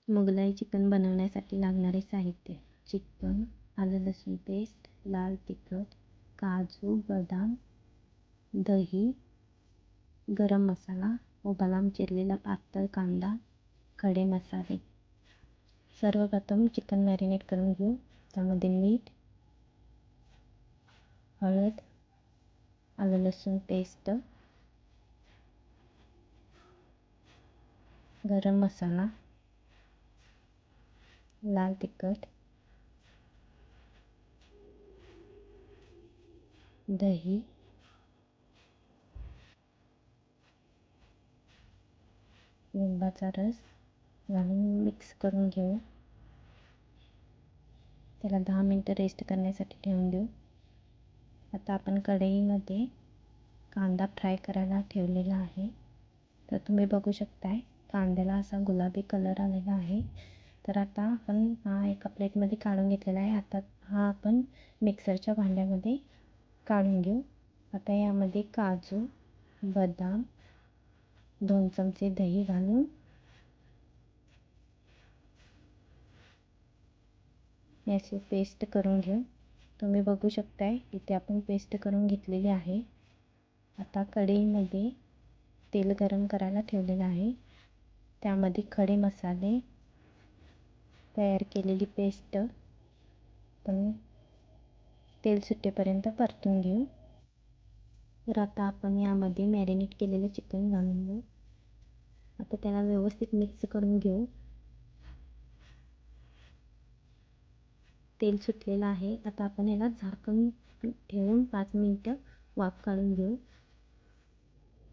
Mughlai chicken बनवण्यासाठी लागणारे साहित्य: चिकन, आलं लसूण पेस्ट, लाल तिखट, काजू बदाम, दही, गरम मसाला, उभा लांब चिरलेला पातळ कांदा, खडे मसाले. सर्वप्रथम चिकन मॅरिनेट करून घेऊ. त्यामध्ये मीठ, हळद, आलं लसूण पेस्ट, गरम मसाला, लाल तिखट, दही, लिंबाचा रस घालून मिक्स करून घेऊ. त्याला 10 मिनटं रेस्ट करण्यासाठी ठेवून देऊ. आता आपण कढईमध्ये कांदा फ्राय करायला ठेवलेला आहे. तर तुम्ही बघू शकताय कांद्याला असा गुलाबी कलर आलेला आहे. तर आता आपण हा एका प्लेटमध्ये काढून घेतलेला आहे. आता हा आपण मिक्सरच्या भांड्यामध्ये काढून घेऊ. आता यामध्ये काजू बदाम 2 चमचे दही घालून याची पेस्ट करून घेऊ. तुम्ही बघू शकताय इथे आपण पेस्ट करून घेतलेली आहे. आता कढईमध्ये तेल गरम करायला ठेवलेलं आहे. त्यामध्ये खडे मसाले, तयार केलेली पेस्ट पण तेल सुटेपर्यंत परतून घेऊ. तर आता आपण यामध्ये मॅरिनेट केलेलं चिकन घालून घेऊ. आता त्याला व्यवस्थित मिक्स करून घेऊ. तेल सुटलेलं आहे. आता आपण याला झाकण ठेवून 5 मिनटं वाफ काढून घेऊ.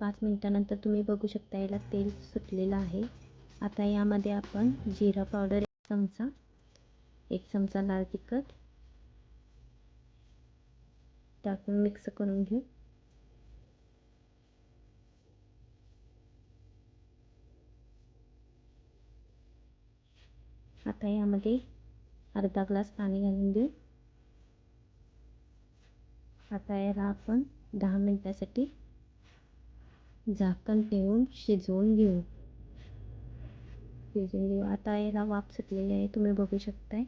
5 मिनटानंतर तुम्ही बघू शकता याला तेल सुटलेलं आहे. आता यामध्ये आपण जिरा पावडर 1 चमचा, 1 चमचा लाल तिखट टाकून मिक्स करून घेऊ. आता यामध्ये अर्धा ग्लास पाणी घालून देऊ. आता याला आपण 10 मिनिटासाठी झाकण ठेवून शिजवून घेऊ. आता याला वाफ सुटलेली आहे. तुम्ही बघू शकताय.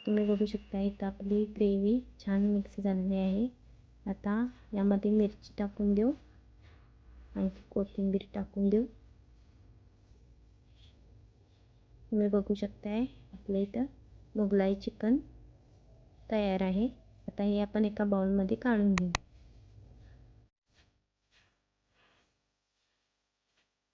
तुम्ही बघू शकता इथं आपली ग्रेव्ही छान मिक्स झालेली आहे. आता यामध्ये मिरची टाकून देऊ आणि कोथिंबीर टाकून देऊ. तुम्ही बघू शकताय आपल्या इथं मोगलाई चिकन तयार आहे. आता हे आपण एका बाउलमध्ये काढून घेऊ.